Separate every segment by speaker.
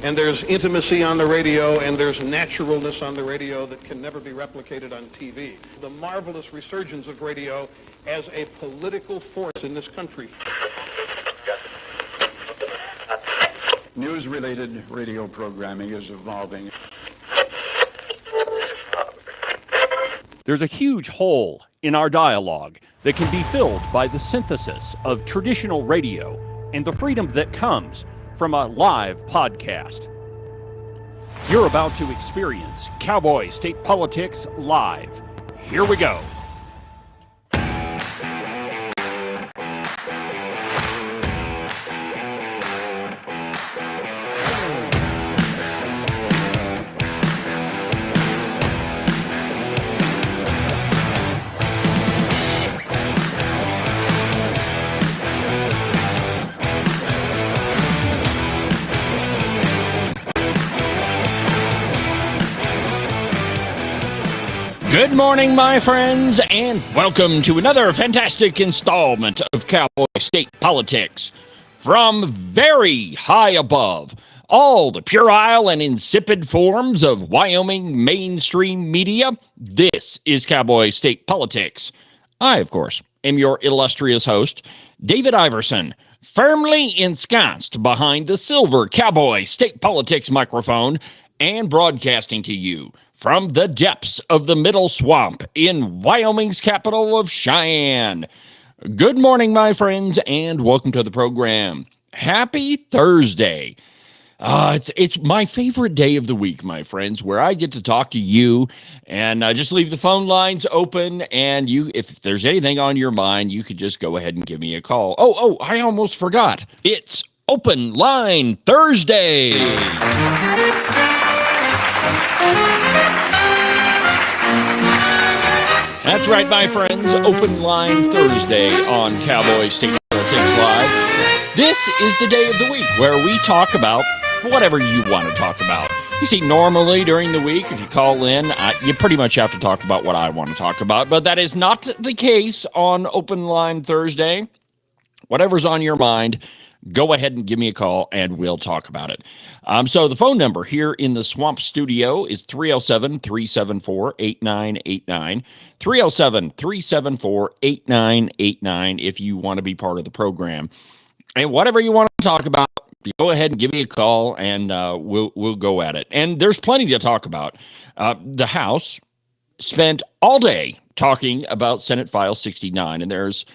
Speaker 1: And there's intimacy on the radio, and there's naturalness on the radio that can never be replicated on TV. The marvelous resurgence of radio as a political force in this country.
Speaker 2: News-related radio programming is evolving.
Speaker 3: There's a huge hole in our dialogue that can be filled by the synthesis of traditional radio and the freedom that comes from a live podcast. You're about to experience Cowboy State Politics live. Here we go. Good morning, my friends, and welcome to another fantastic installment of Cowboy State Politics. From very high above all the puerile and insipid forms of Wyoming mainstream media, this is Cowboy State Politics. I, of course, am your illustrious host, David Iverson, firmly ensconced behind the silver Cowboy State Politics microphone and broadcasting to you from the depths of the Middle Swamp in Wyoming's capital of Cheyenne. Good morning, my friends, and welcome to the program. Happy Thursday. It's my favorite day of the week, my friends, where I get to talk to you and just leave the phone lines open. And you, if there's anything on your mind, you could just go ahead and give me a call. Oh, I almost forgot. It's Open Line Thursday. That's right, my friends. Open Line Thursday on Cowboy State Politics Live. This is the day of the week where we talk about whatever you want to talk about. You see, normally during the week, if you call in, you pretty much have to talk about what I want to talk about, but that is not the case on Open Line Thursday. Whatever's on your mind, go ahead and give me a call and we'll talk about it. So the phone number here in the Swamp Studio is 307-374-8989. 307-374-8989 if you want to be part of the program. And whatever you want to talk about, go ahead and give me a call and we'll go at it. And there's plenty to talk about. The House spent all day talking about Senate File 69, and there's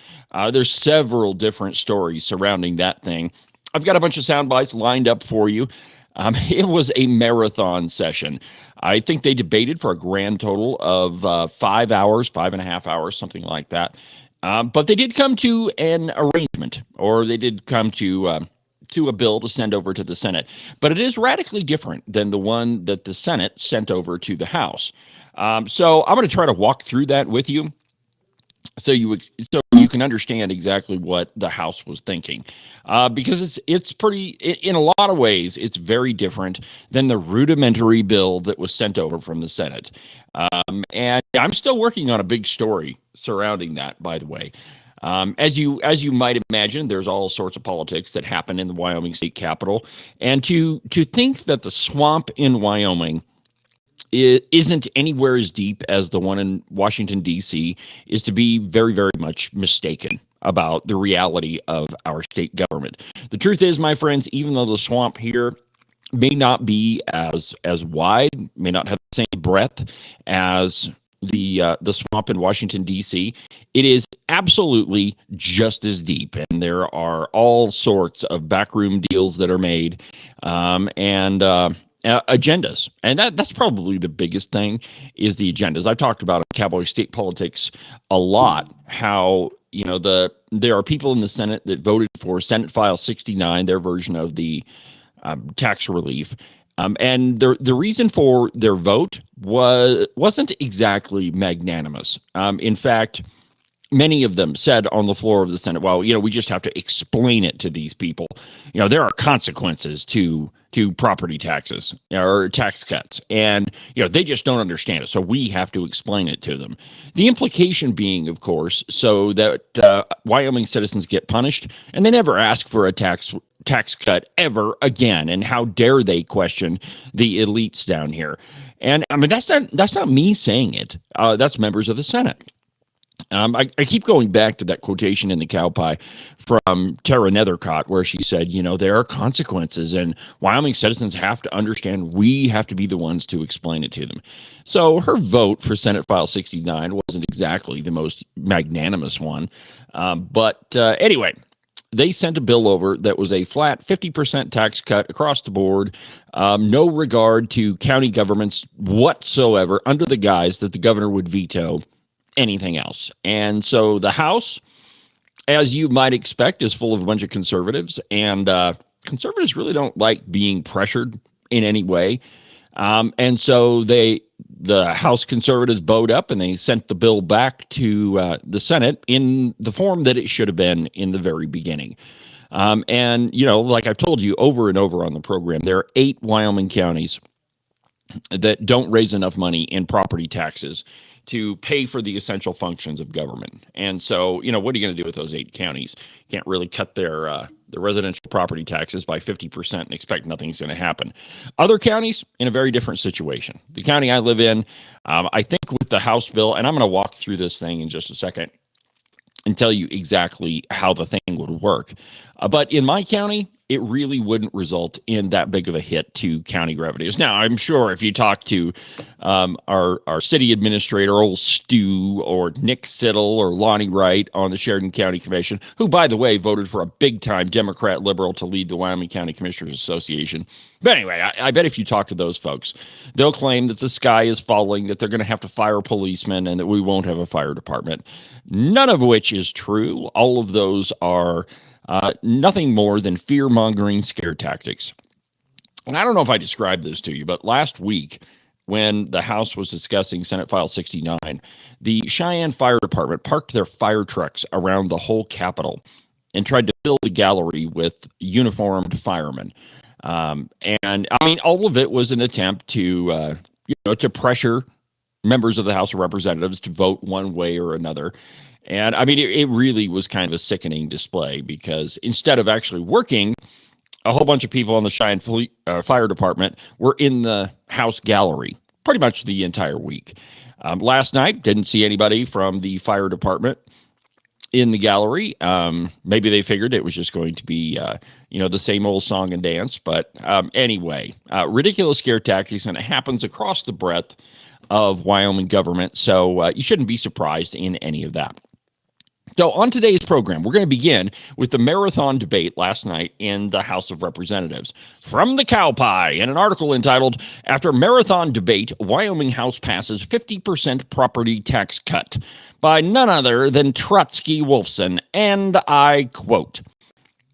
Speaker 3: several different stories surrounding that thing. I've got a bunch of sound bites lined up for you. It was a marathon session. I think they debated for a grand total of 5 hours, 5.5 hours, something like that. But they did come to an arrangement, or they did come to a bill to send over to the Senate. But it is radically different than the one that the Senate sent over to the House. So I'm going to try to walk through that with you so you can understand exactly what the House was thinking. Because it's pretty, in a lot of ways, it's very different than the rudimentary bill that was sent over from the Senate. And I'm still working on a big story surrounding that, by the way. As you might imagine, there's all sorts of politics that happen in the Wyoming state capitol. And to think that the swamp in Wyoming isn't anywhere as deep as the one in Washington, D.C., is to be very, very much mistaken about the reality of our state government. The truth is, my friends, even though the swamp here may not be as wide, may not have the same breadth as the swamp in Washington, D.C., it is absolutely just as deep. And there are all sorts of backroom deals that are made and agendas. And that's probably the biggest thing is the agendas. I've talked about in Cowboy State Politics a lot how, there are people in the Senate that voted for Senate File 69, their version of the tax relief. And the reason for their vote wasn't exactly magnanimous. In fact, many of them said on the floor of the Senate, well, we just have to explain it to these people. There are consequences to property taxes or tax cuts, and they just don't understand it, so we have to explain it to them. The implication being, of course, so that Wyoming citizens get punished, and they never ask for a tax tax cut ever again, and how dare they question the elites down here. And I mean, that's not me saying it. That's members of the Senate. I keep going back to that quotation in the cow pie from Tara Nethercott, where she said, there are consequences, and Wyoming citizens have to understand. We have to be the ones to explain it to them. So her vote for Senate File 69 wasn't exactly the most magnanimous one. But anyway, they sent a bill over that was a flat 50% tax cut across the board, no regard to county governments whatsoever, under the guise that the governor would veto anything else. And so the House, as you might expect, is full of a bunch of conservatives, and conservatives really don't like being pressured in any way. And so the House conservatives bowed up and they sent the bill back to the Senate in the form that it should have been in the very beginning. And, like I've told you over and over on the program, there are 8 Wyoming counties that don't raise enough money in property taxes to pay for the essential functions of government. And so, what are you going to do with those 8 counties? You can't really cut their residential property taxes by 50% and expect nothing's going to happen. Other counties in a very different situation. The county I live in, I think with the House bill, and I'm going to walk through this thing in just a second and tell you exactly how the thing would work. But in my county, it really wouldn't result in that big of a hit to county revenues. Now, I'm sure if you talk to our city administrator, old Stu, or Nick Siddle, or Lonnie Wright on the Sheridan County Commission, who, by the way, voted for a big-time Democrat liberal to lead the Wyoming County Commissioners Association. But anyway, I bet if you talk to those folks, they'll claim that the sky is falling, that they're going to have to fire policemen, and that we won't have a fire department. None of which is true. All of those are nothing more than fear-mongering scare tactics. And I don't know if I described this to you, but last week, when the House was discussing Senate File 69, the Cheyenne Fire Department parked their fire trucks around the whole Capitol and tried to fill the gallery with uniformed firemen. And I mean, all of it was an attempt to, to pressure members of the House of Representatives to vote one way or another. And I mean, it really was kind of a sickening display, because instead of actually working, a whole bunch of people on the Cheyenne Fire Department were in the House gallery pretty much the entire week. Last night, didn't see anybody from the fire department in the gallery. Maybe they figured it was just going to be, the same old song and dance. But anyway, ridiculous scare tactics, and it happens across the breadth of Wyoming government. So you shouldn't be surprised in any of that. So on today's program, we're going to begin with the marathon debate last night in the House of Representatives. From the cow pie, in an article entitled, "After Marathon Debate, Wyoming House Passes 50% Property Tax Cut," by none other than Trotsky Wolfson. And I quote,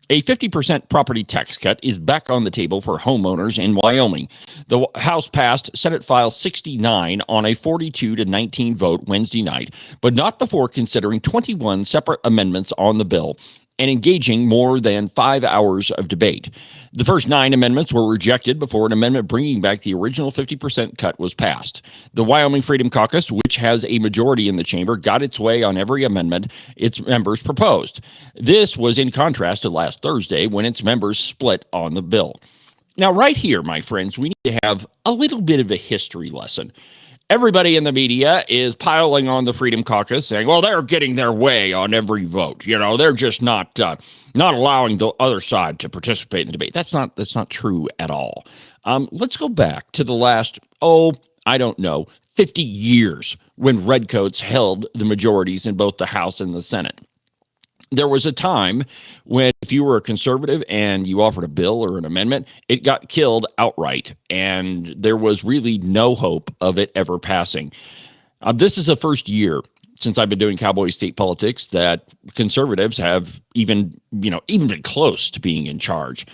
Speaker 3: "A 50% property tax cut is back on the table for homeowners in Wyoming. The House passed Senate File 69 on a 42-19 vote Wednesday night, but not before considering 21 separate amendments on the bill and engaging more than 5 hours of debate. The first 9 amendments were rejected before an amendment bringing back the original 50% cut was passed. The Wyoming Freedom Caucus, which has a majority in the chamber, got its way on every amendment its members proposed. This was in contrast to last Thursday, when its members split on the bill." Now, right here, my friends, we need to have a little bit of a history lesson. Everybody in the media is piling on the Freedom Caucus, saying, well, they're getting their way on every vote. They're just not allowing the other side to participate in the debate. That's not true at all. Let's go back to the last, 50 years, when redcoats held the majorities in both the House and the Senate. There was a time when if you were a conservative and you offered a bill or an amendment, it got killed outright, and there was really no hope of it ever passing. This is the first year since I've been doing Cowboy state politics that conservatives have even been close to being in charge.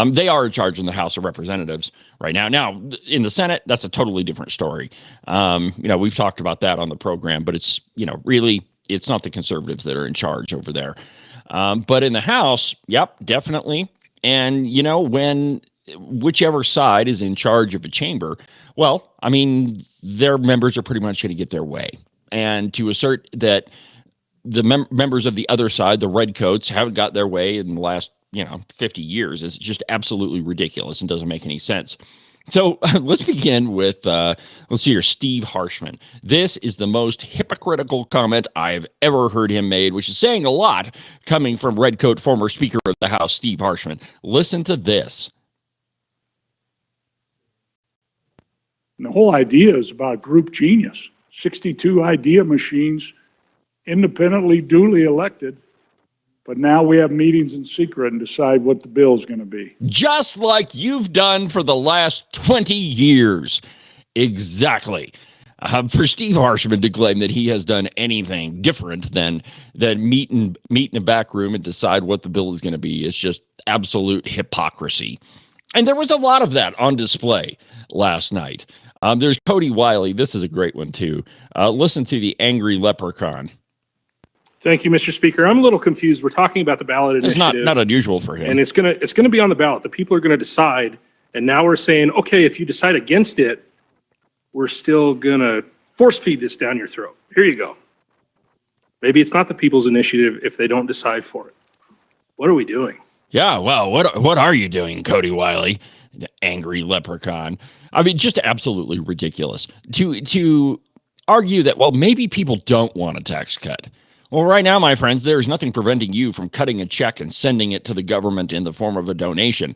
Speaker 3: They are in charge in the House of Representatives right now. Now, in the Senate, that's a totally different story. We've talked about that on the program, but it's, really, it's not the conservatives that are in charge over there. But in the House, yep, definitely. And, when whichever side is in charge of a chamber, well, I mean, their members are pretty much going to get their way. And to assert that the members of the other side, the redcoats, haven't got their way in the last 50 years is just absolutely ridiculous and doesn't make any sense. So let's begin with, let's see here, Steve Harshman. This is the most hypocritical comment I've ever heard him made, which is saying a lot coming from Redcoat former Speaker of the House, Steve Harshman. Listen to this.
Speaker 4: And the whole idea is about group genius. 62 idea machines, independently, duly elected. But now we have meetings in secret and decide what the bill is going to be.
Speaker 3: Just like you've done for the last 20 years. Exactly. For Steve Harshman to claim that he has done anything different than meet in a back room and decide what the bill is going to be is just absolute hypocrisy. And there was a lot of that on display last night. There's Cody Wiley. This is a great one, too. Listen to the angry leprechaun.
Speaker 5: Thank you, Mr. Speaker. I'm a little confused. We're talking about the ballot initiative.
Speaker 3: It's not unusual for him.
Speaker 5: And it's gonna be on the ballot. The people are gonna decide. And now we're saying, okay, if you decide against it, we're still gonna force feed this down your throat. Here you go. Maybe it's not the people's initiative if they don't decide for it. What are we doing?
Speaker 3: Yeah, well, what are you doing, Cody Wiley, the angry leprechaun? I mean, just absolutely ridiculous to argue that, well, maybe people don't want a tax cut. Well, right now, my friends, there's nothing preventing you from cutting a check and sending it to the government in the form of a donation.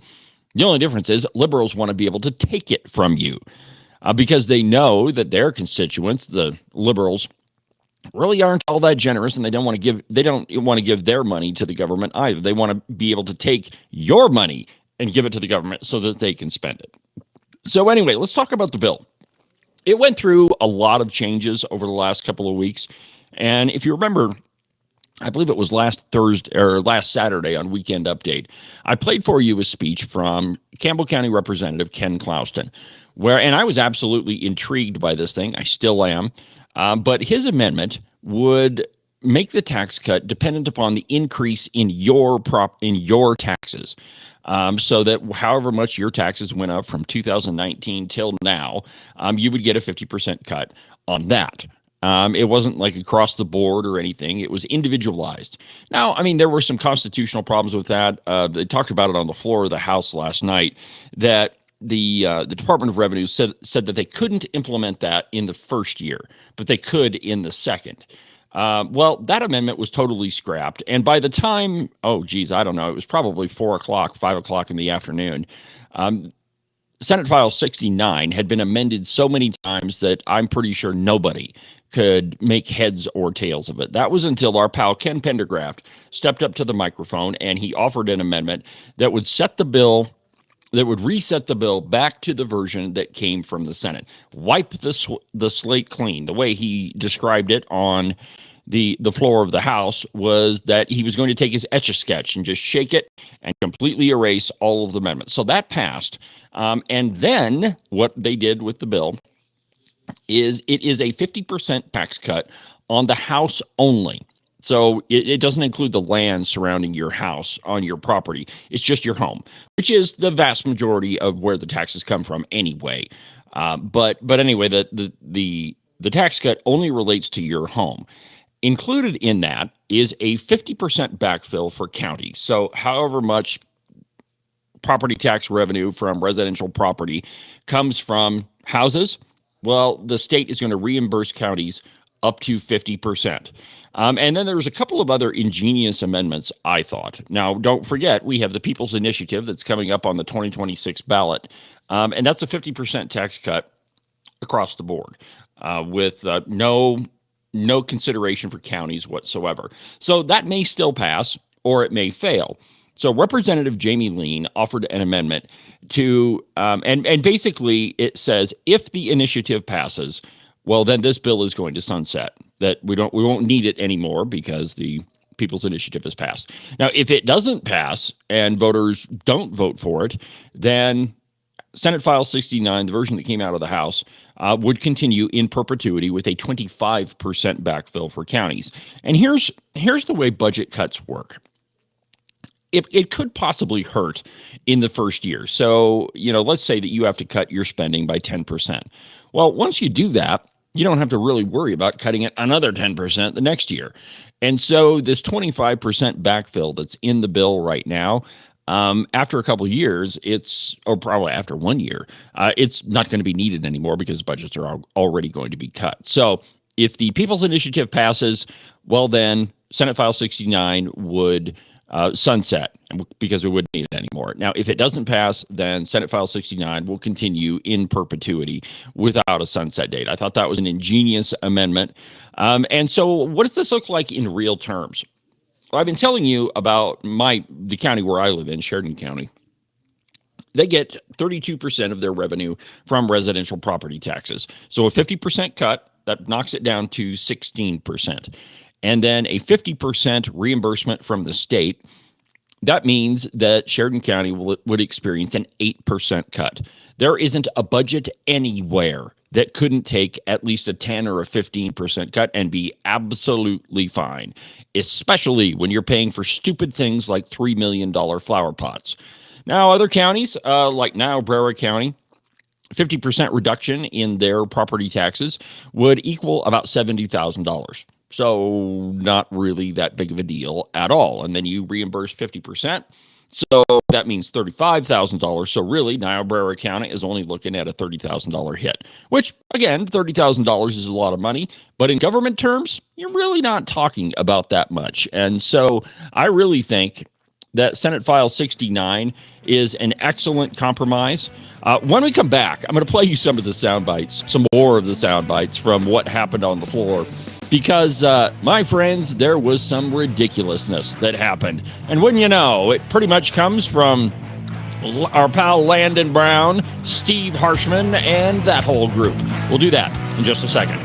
Speaker 3: The only difference is liberals want to be able to take it from you because they know that their constituents, the liberals, really aren't all that generous, and they don't want to give their money to the government either. They want to be able to take your money and give it to the government so that they can spend it. So anyway, let's talk about the bill. It went through a lot of changes over the last couple of weeks. And if you remember, I believe it was last Saturday on Weekend Update, I played for you a speech from Campbell County Representative Ken Clouston, and I was absolutely intrigued by this thing. I still am. But his amendment would make the tax cut dependent upon the increase in your taxes. So that however much your taxes went up from 2019 till now, you would get a 50% cut on that. It wasn't like across the board or anything. It was individualized. Now, I mean, there were some constitutional problems with that. They talked about it on the floor of the House last night, that the Department of Revenue said that they couldn't implement that in the first year, but they could in the second. Well, that amendment was totally scrapped. And by the time, I don't know, it was probably 4 o'clock, 5 o'clock in the afternoon. Senate File 69 had been amended so many times that I'm pretty sure nobody could make heads or tails of it. That was until our pal Ken Pendergraft stepped up to the microphone and he offered an amendment that would reset the bill back to the version that came from the Senate. Wipe the slate clean. The way he described it on the floor of the House was that he was going to take his Etch-a-Sketch and just shake it and completely erase all of the amendments. So that passed. And then what they did with the bill is it is a 50% tax cut on the house only. So it doesn't include the land surrounding your house on your property. It's just your home, which is the vast majority of where the taxes come from anyway. But anyway, the tax cut only relates to your home. Included in that is a 50% backfill for counties. So however much property tax revenue from residential property comes from houses, well, the state is going to reimburse counties up to 50%. And then there was a couple of other ingenious amendments, I thought. Now, don't forget, we have the People's Initiative that's coming up on the 2026 ballot. And that's a 50% tax cut across the board with no consideration for counties whatsoever. So that may still pass or it may fail. So Representative Jamie Lean offered an amendment to, and basically it says if the initiative passes, well, then this bill is going to sunset. That we won't need it anymore because the People's Initiative has passed. Now, if it doesn't pass and voters don't vote for it, then Senate File 69, the version that came out of the House, would continue in perpetuity with a 25% backfill for counties. And here's the way budget cuts work. It could possibly hurt in the first year. So, let's say that you have to cut your spending by 10%. Well, once you do that, you don't have to really worry about cutting it another 10% the next year. And so this 25% backfill that's in the bill right now, After a couple of years, or probably after 1 year, it's not going to be needed anymore because budgets are already going to be cut. So if the People's Initiative passes, well, then Senate File 69 would sunset because we wouldn't need it anymore. Now, if it doesn't pass, then Senate File 69 will continue in perpetuity without a sunset date. I thought that was an ingenious amendment. And so what does this look like in real terms? Well, I've been telling you about the county where I live in, Sheridan County. They get 32% of their revenue from residential property taxes. So a 50% cut, that knocks it down to 16%. And then a 50% reimbursement from the state. That means that Sheridan County would experience an 8% cut. There isn't a budget anywhere that couldn't take at least a 10 or a 15% cut and be absolutely fine, especially when you're paying for stupid things like $3 million flower pots. Now, other counties, like Niobrara County, 50% reduction in their property taxes would equal about $70,000. So not really that big of a deal at all. And then you reimburse 50%. So that means $35,000. So really, Niobrara County is only looking at a $30,000 hit, which, again, $30,000 is a lot of money. But in government terms, you're really not talking about that much. And so I really think that Senate File 69 is an excellent compromise. When we come back, I'm going to play you some of the sound bites, some more of the sound bites from what happened on the floor. Because, my friends, there was some ridiculousness that happened. And wouldn't you know, it pretty much comes from our pal Landon Brown, Steve Harshman, and that whole group. We'll do that in just a second.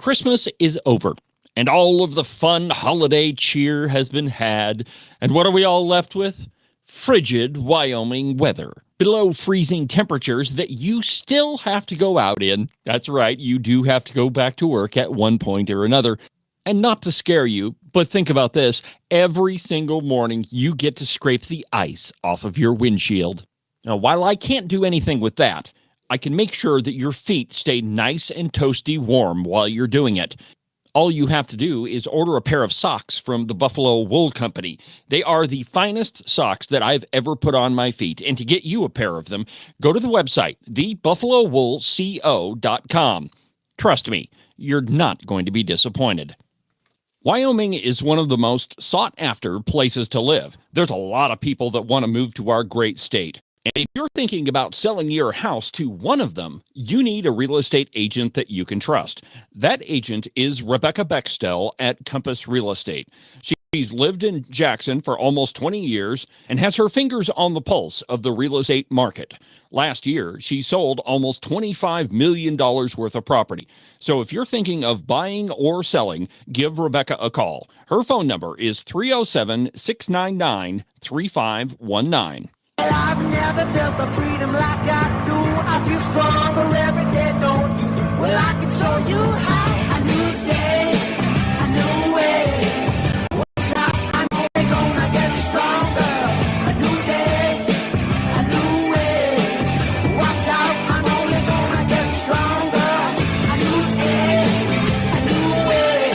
Speaker 3: Christmas is over, and all of the fun holiday cheer has been had. And what are we all left with? Frigid Wyoming weather. Below freezing temperatures that you still have to go out in. That's right, you do have to go back to work at one point or another. And not to scare you, but think about this. Every single morning, you get to scrape the ice off of your windshield. Now, while I can't do anything with that, I can make sure that your feet stay nice and toasty warm while you're doing it. All you have to do is order a pair of socks from the Buffalo Wool Company. They are the finest socks that I've ever put on my feet. And to get you a pair of them, go to the website, thebuffalowoolco.com. Trust me, you're not going to be disappointed. Wyoming is one of the most sought-after places to live. There's a lot of people that want to move to our great state. And if you're thinking about selling your house to one of them, you need a real estate agent that you can trust. That agent is Rebecca Bextel at Compass Real Estate. She's lived in Jackson for almost 20 years and has her fingers on the pulse of the real estate market. Last year, she sold almost $25 million worth of property. So if you're thinking of buying or selling, give Rebecca a call. Her phone number is 307-699-3519.
Speaker 6: I've never felt the freedom like I do. I feel stronger every day, don't you? Well, I can show you how. A new day, a new way. What's up? I'm only gonna get stronger. A new day, a new way. Watch out, I'm only gonna get stronger. A new day, a new way.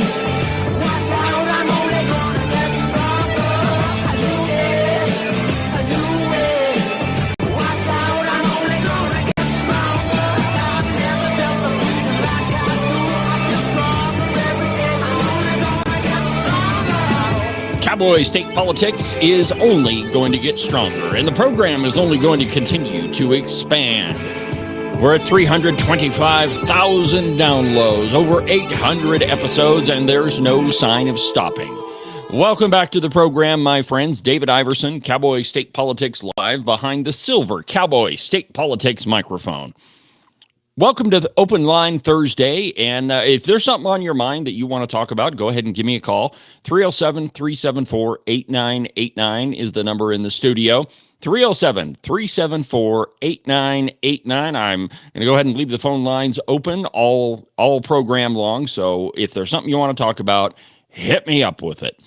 Speaker 6: Watch out, I'm only gonna get stronger. A new day, a new way. Watch out, I'm only gonna get stronger. I've never felt the freedom like I do. I feel stronger every day. I'm only gonna get stronger.
Speaker 3: Cowboy State Politics is only going to get stronger, and the program is only going to continue to expand. We're at 325,000 downloads, over 800 episodes, and there's no sign of stopping. Welcome back to the program, my friends. David Iverson, Cowboy State Politics Live, behind the silver Cowboy State Politics microphone. Welcome to the Open Line Thursday, and if there's something on your mind that you want to talk about, go ahead and give me a call. 307-374-8989 is the number in the studio. 307-374-8989. I'm going to go ahead and leave the phone lines open all program long. So if there's something you want to talk about, hit me up with it.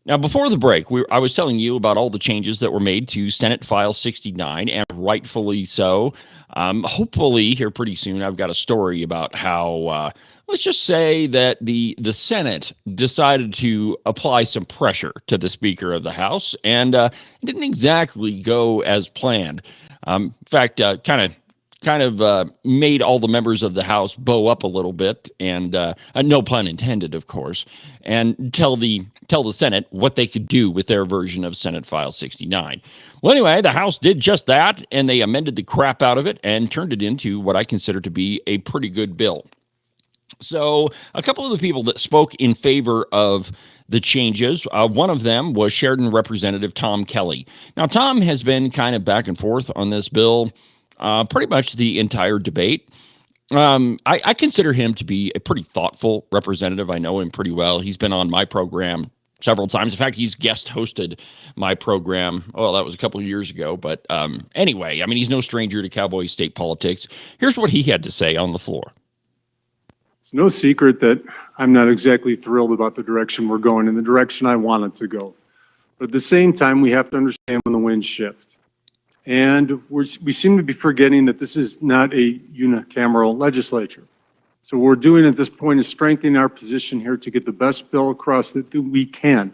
Speaker 3: Now, before the break, I was telling you about all the changes that were made to Senate File 69, and rightfully so. Hopefully, here pretty soon, I've got a story about how, let's just say that the Senate decided to apply some pressure to the Speaker of the House, and it didn't exactly go as planned. In fact, kind of made all the members of the House bow up a little bit, and no pun intended, of course, and tell the Senate what they could do with their version of Senate File 69. Well, anyway, the House did just that, and they amended the crap out of it and turned it into what I consider to be a pretty good bill. So a couple of the people that spoke in favor of the changes, one of them was Sheridan Representative Tom Kelly. Now, Tom has been kind of back and forth on this bill pretty much the entire debate. I consider him to be a pretty thoughtful representative. I know him pretty well. He's been on my program several times. In fact, he's guest hosted my program. Well, that was a couple of years ago. But anyway, I mean, he's no stranger to Cowboy state politics. Here's what he had to say on the floor.
Speaker 7: It's no secret that I'm not exactly thrilled about the direction we're going, in the direction I want it to go. But at the same time, we have to understand when the winds shift. And we seem to be forgetting that this is not a unicameral legislature. So what we're doing at this point is strengthening our position here to get the best bill across that we can.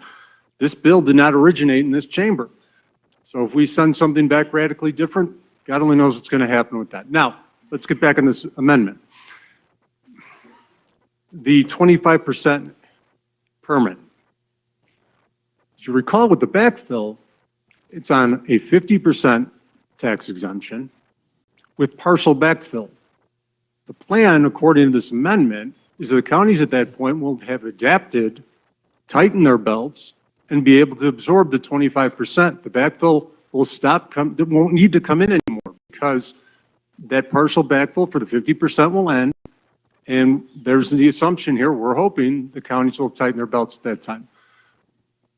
Speaker 7: This bill did not originate in this chamber. So if we send something back radically different, God only knows what's going to happen with that. Now, let's get back on this amendment. The 25% permit. As you recall with the backfill, it's on a 50% tax exemption with partial backfill. The plan, according to this amendment, is that the counties at that point will have adapted, tightened their belts, and be able to absorb the 25%. The backfill will it won't need to come in anymore because that partial backfill for the 50% will end. And there's the assumption here, we're hoping the counties will tighten their belts at that time.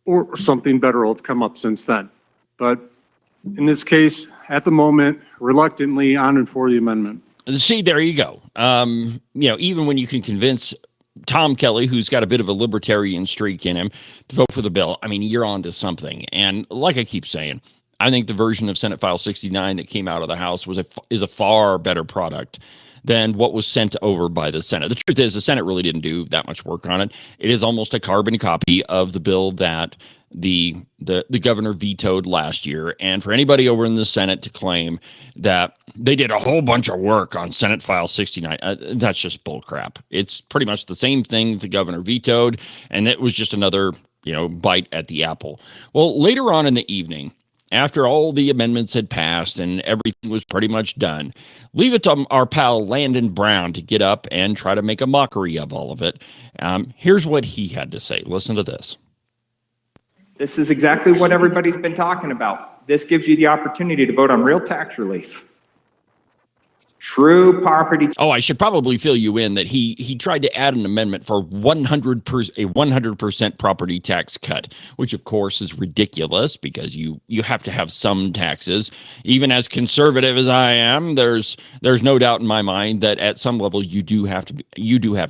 Speaker 7: Or something better will have come up since then. But in this case, at the moment, reluctantly on and for the amendment.
Speaker 3: See, there you go. Even when you can convince Tom Kelly, who's got a bit of a libertarian streak in him, to vote for the bill, I mean, you're on to something. And like I keep saying, I think the version of Senate File 69 that came out of the House is a far better product than what was sent over by the Senate. The truth is, the Senate really didn't do that much work on it. It is almost a carbon copy of the bill that the governor vetoed last year. And for anybody over in the Senate to claim that they did a whole bunch of work on Senate File 69, that's just bull crap. It's pretty much the same thing the governor vetoed, and it was just another, bite at the apple. Well, later on in the evening, after all the amendments had passed and everything was pretty much done, leave it to our pal Landon Brown to get up and try to make a mockery of all of it. Here's what he had to say. Listen to this.
Speaker 8: This is exactly what everybody's been talking about. This gives you the opportunity to vote on real tax relief. True property.
Speaker 3: Oh, I should probably fill you in that he tried to add an amendment for 100% property tax cut, which of course is ridiculous because you have to have some taxes. Even as conservative as I am, there's no doubt in my mind that at some level you do have to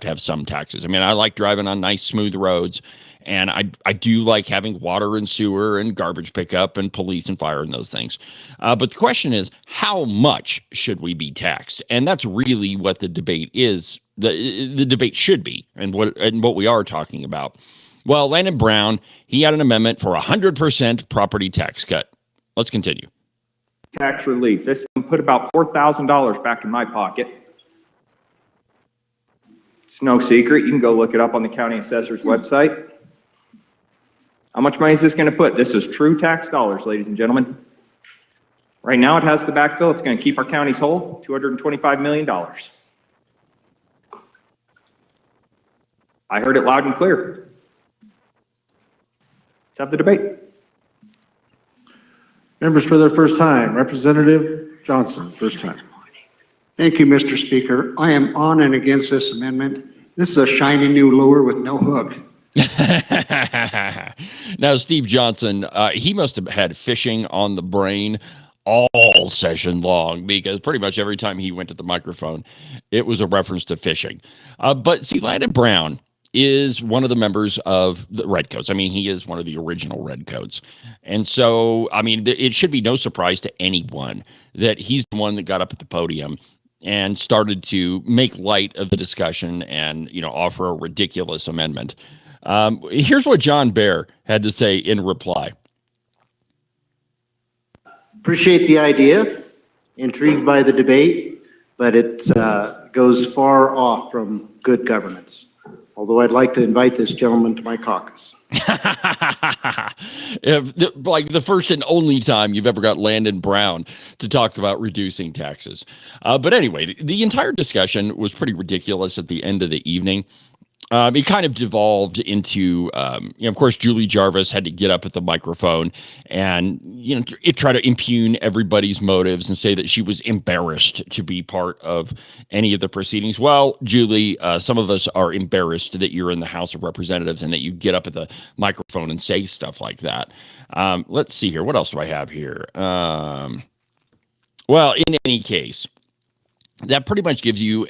Speaker 3: have some taxes. I mean, I like driving on nice smooth roads. And I do like having water and sewer and garbage pickup and police and fire and those things. But the question is, how much should we be taxed? And that's really what the debate is. The debate should be, and what we are talking about. Well, Landon Brown, he had an amendment for 100% property tax cut. Let's continue.
Speaker 8: Tax relief. This put about $4,000 back in my pocket. It's no secret. You can go look it up on the county assessor's website. How much money is this going to put? This is true tax dollars, ladies and gentlemen. Right now it has the backfill. It's going to keep our counties whole, $225 million. I heard it loud and clear. Let's have the debate.
Speaker 7: Members for their first time, Representative Johnson, first time.
Speaker 9: Thank you, Mr. Speaker. I am on and against this amendment. This is a shiny new lure with no hook.
Speaker 3: Now, Steve Johnson, he must have had fishing on the brain all session long, because pretty much every time he went to the microphone, it was a reference to fishing. But see, Landon Brown is one of the members of the Redcoats. I mean, he is one of the original Redcoats. And so, I mean, it should be no surprise to anyone that he's the one that got up at the podium and started to make light of the discussion and, offer a ridiculous amendment. Here's what John Baer had to say in reply.
Speaker 9: Appreciate the idea, intrigued by the debate, but it goes far off from good governance. Although I'd like to invite this gentleman to my caucus.
Speaker 3: Like the first and only time you've ever got Landon Brown to talk about reducing taxes. But anyway, the entire discussion was pretty ridiculous at the end of the evening. It kind of devolved into, of course, Julie Jarvis had to get up at the microphone and, try to impugn everybody's motives and say that she was embarrassed to be part of any of the proceedings. Well, Julie, some of us are embarrassed that you're in the House of Representatives and that you get up at the microphone and say stuff like that. Let's see here. What else do I have here? Well, in any case, that pretty much gives you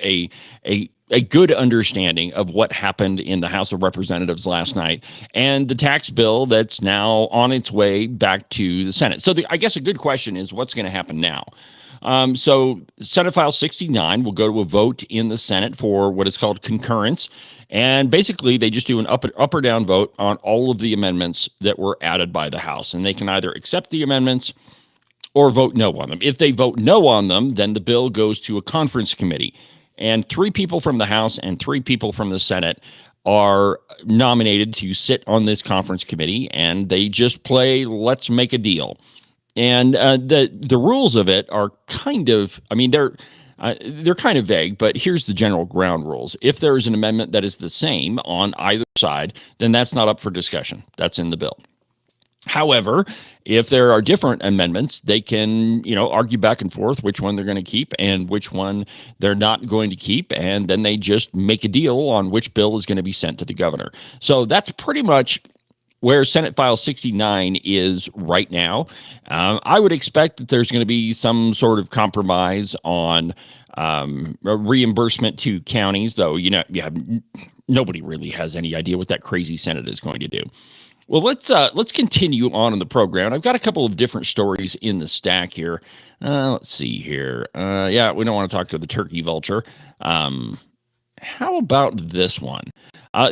Speaker 3: a good understanding of what happened in the House of Representatives last night and the tax bill that's now on its way back to the Senate. So I guess a good question is what's going to happen now? So Senate File 69 will go to a vote in the Senate for what is called concurrence. And basically, they just do an up or down vote on all of the amendments that were added by the House. And they can either accept the amendments or vote no on them. If they vote no on them, then the bill goes to a conference committee. And 3 people from the House and 3 people from the Senate are nominated to sit on this conference committee, and they just play let's make a deal. And the rules of it are kind of, they're kind of vague, but here's the general ground rules. If there is an amendment that is the same on either side, then that's not up for discussion. That's in the bill. However, if there are different amendments, they can, argue back and forth which one they're going to keep and which one they're not going to keep. And then they just make a deal on which bill is going to be sent to the governor. So that's pretty much where Senate File 69 is right now. I would expect that there's going to be some sort of compromise on reimbursement to counties, though, nobody really has any idea what that crazy Senate is going to do. Well, let's continue on in the program. I've got a couple of different stories in the stack here. Let's see here. We don't want to talk to the turkey vulture. How about this one?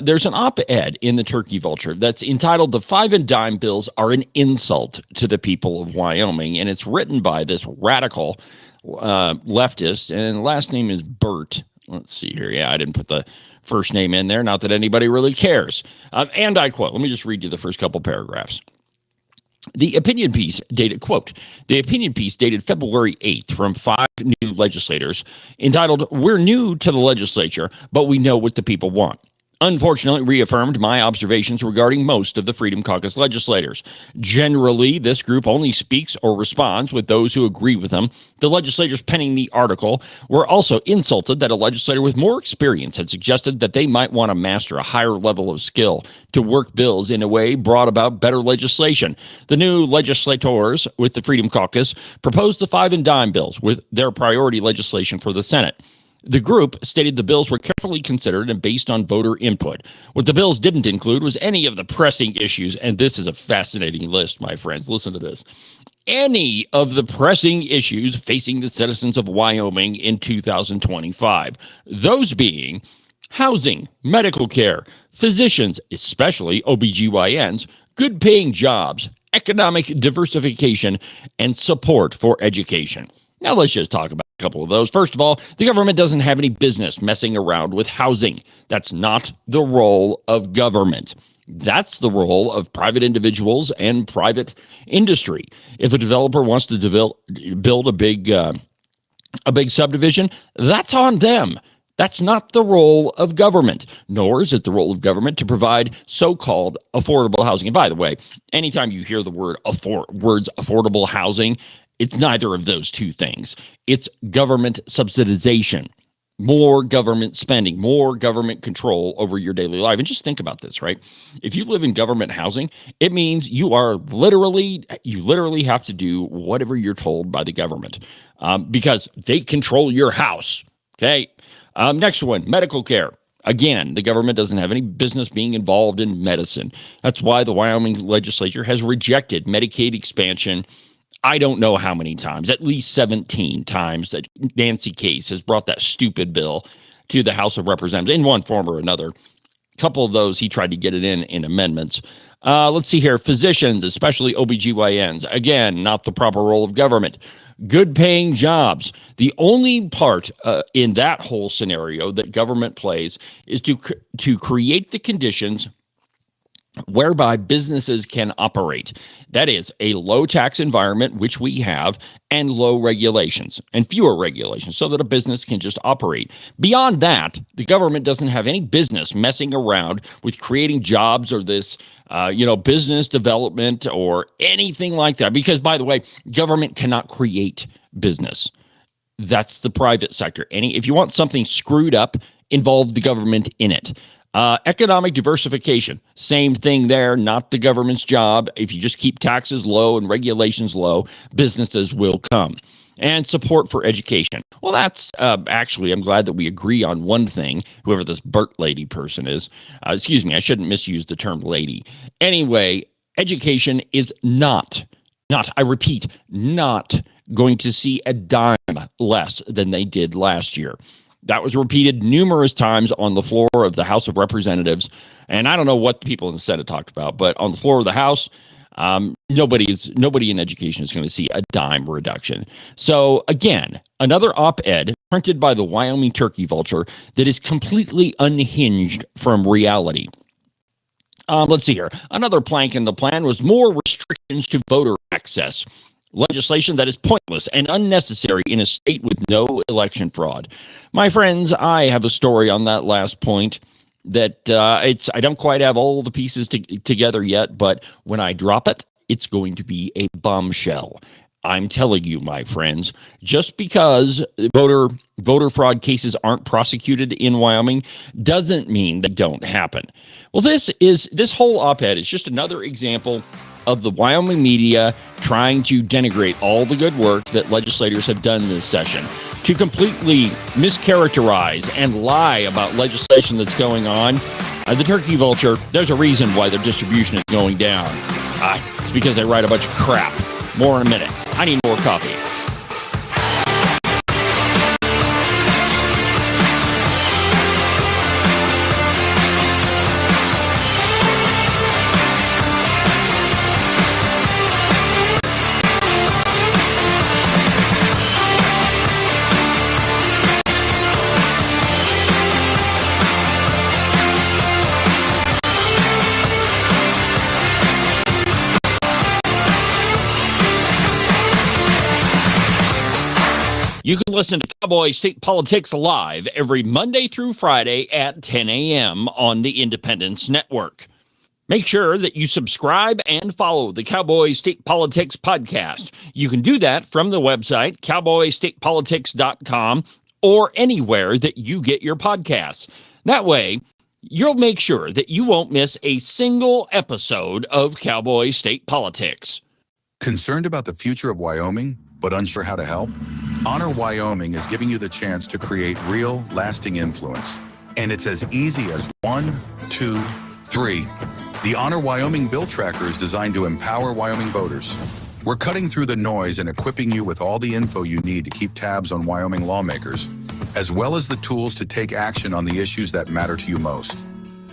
Speaker 3: There's an op-ed in the Turkey Vulture that's entitled "The 5 and Dime Bills Are an Insult to the People of Wyoming," and it's written by this radical leftist, and last name is Burt. Let's see here. Yeah, I didn't put the first name in there. Not that anybody really cares. And I quote, let me just read you the first couple paragraphs. The opinion piece dated February 8th from 5 new legislators entitled, "We're new to the legislature, but we know what the people want." Unfortunately, reaffirmed my observations regarding most of the Freedom Caucus legislators. Generally, this group only speaks or responds with those who agree with them. The legislators penning the article were also insulted that a legislator with more experience had suggested that they might want to master a higher level of skill to work bills in a way brought about better legislation. The new legislators with the Freedom Caucus proposed the 5 and dime bills with their priority legislation for the Senate. The group stated the bills were carefully considered and based on voter input. What the bills didn't include was any of the pressing issues, and this is a fascinating list, my friends. Listen to this. Any of the pressing issues facing the citizens of Wyoming in 2025. Those being housing, medical care, physicians, especially OBGYNs, good-paying jobs, economic diversification, and support for education. Now let's just talk about a couple of those. First of all, the government doesn't have any business messing around with housing. That's not the role of government. That's the role of private individuals and private industry. If a developer wants to build a big subdivision, that's on them. That's not the role of government, nor is it the role of government to provide so-called affordable housing. And by the way, anytime you hear the words affordable housing, it's neither of those two things. It's government subsidization. more government spending, more government control over your daily life. And just think about this, right? If you live in government housing, it means you literally have to do whatever you're told by the government because they control your house. Okay. Next one, medical care. Again, the government doesn't have any business being involved in medicine. That's why the Wyoming legislature has rejected Medicaid expansion. I don't know how many times, at least 17 times that Nancy Case has brought that stupid bill to the House of Representatives in one form or another. A couple of those, he tried to get it in amendments. Let's see here. Physicians, especially OBGYNs, again, not the proper role of government. Good paying jobs. The only part in that whole scenario that government plays is to create the conditions whereby businesses can operate. That is a low tax environment, which we have, and low regulations and fewer regulations so that a business can just operate. Beyond that, the government doesn't have any business messing around with creating jobs or this, business development or anything like that. Because, by the way, government cannot create business. That's the private sector. If you want something screwed up, involve the government in it. Economic diversification, same thing there, not the government's job. If you just keep taxes low and regulations low, businesses will come. And support for education. Well, that's actually, I'm glad that we agree on one thing, whoever this Burt lady person is. Excuse me, I shouldn't misuse the term lady. Anyway, education is not, I repeat, not going to see a dime less than they did last year. That was repeated numerous times on the floor of the House of Representatives. And I don't know what the people in the Senate talked about, but on the floor of the House, nobody in education is going to see a dime reduction. So again, another op-ed printed by the Wyoming Turkey Vulture that is completely unhinged from reality. Let's see here. Another plank in the plan was more restrictions to voter access. Legislation that is pointless and unnecessary in a state with no election fraud. My friends, I have a story on that last point that I don't quite have all the pieces together yet, but when I drop it, it's going to be a bombshell. I'm telling you, my friends, just because voter fraud cases aren't prosecuted in Wyoming doesn't mean they don't happen. Well, this whole op-ed is just another example of the Wyoming media trying to denigrate all the good work that legislators have done this session, to completely mischaracterize and lie about legislation that's going on. The Turkey Vulture, there's a reason why their distribution is going down. It's because they write a bunch of crap. More in a minute. I need more coffee. You can listen to Cowboy State Politics live every Monday through Friday at 10 a.m. on the Independence Network. Make sure that you subscribe and follow the Cowboy State Politics podcast. You can do that from the website, cowboystatepolitics.com, or anywhere that you get your podcasts. That way, you'll make sure that you won't miss a single episode of Cowboy State Politics.
Speaker 10: Concerned about the future of Wyoming, but unsure how to help? Honor Wyoming is giving you the chance to create real, lasting influence. And it's as easy as 1, 2, 3. The Honor Wyoming Bill Tracker is designed to empower Wyoming voters. We're cutting through the noise and equipping you with all the info you need to keep tabs on Wyoming lawmakers, as well as the tools to take action on the issues that matter to you most.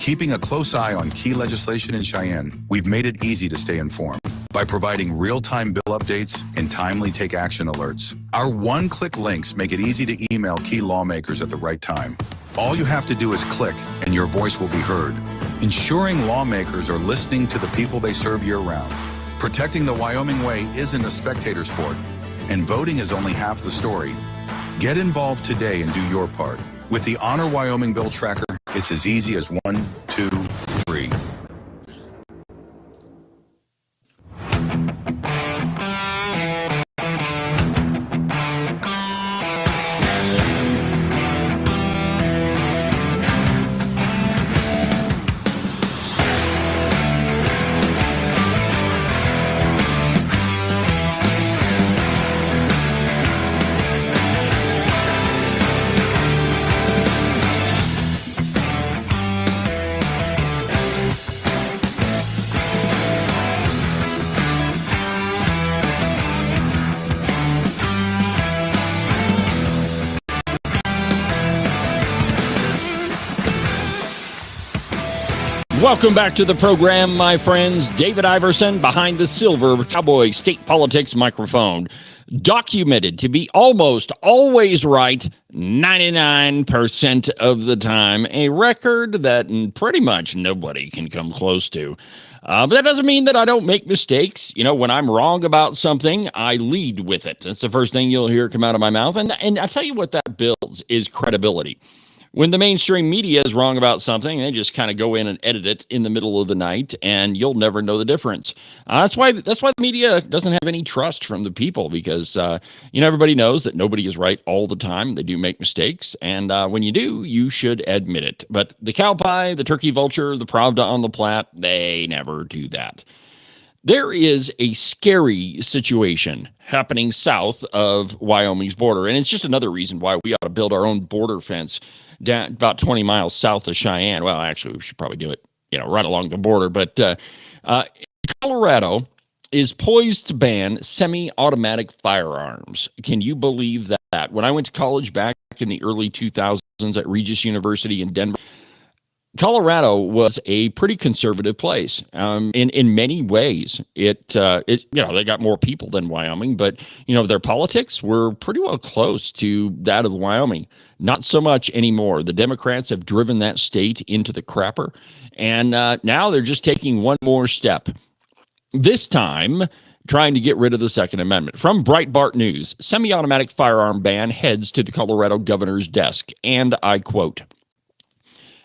Speaker 10: Keeping a close eye on key legislation in Cheyenne, we've made it easy to stay informed by providing real-time bill updates and timely take action alerts. Our one-click links make it easy to email key lawmakers at the right time. All you have to do is click and your voice will be heard. Ensuring lawmakers are listening to the people they serve year-round. Protecting the Wyoming way isn't a spectator sport, and voting is only half the story. Get involved today and do your part. With the Honor Wyoming Bill Tracker, it's as easy as 1, 2, 3.
Speaker 3: Welcome back to the program, my friends. David Iverson behind the silver Cowboy state politics microphone. Documented to be almost always right 99% of the time. A record that pretty much nobody can come close to. But that doesn't mean that I don't make mistakes. You know, when I'm wrong about something, I lead with it. That's the first thing you'll hear come out of my mouth. And I tell you what that builds is credibility. When the mainstream media is wrong about something, they just kind of go in and edit it in the middle of the night, and you'll never know the difference. That's why the media doesn't have any trust from the people, because everybody knows that nobody is right all the time. They do make mistakes, and when you do, you should admit it. But the cow pie, the turkey vulture, the Pravda on the Platte, they never do that. There is a scary situation happening south of Wyoming's border, and it's just another reason why we ought to build our own border fence down about 20 miles south of Cheyenne. Well, actually, we should probably do it, right along the border. But Colorado is poised to ban semi-automatic firearms. Can you believe that? When I went to college back in the early 2000s at Regis University in Denver, Colorado was a pretty conservative place. In many ways, it they got more people than Wyoming, but their politics were pretty well close to that of Wyoming. Not so much anymore. The Democrats have driven that state into the crapper, and now they're just taking one more step. This time, trying to get rid of the Second Amendment. From Breitbart News, semi-automatic firearm ban heads to the Colorado governor's desk, and I quote,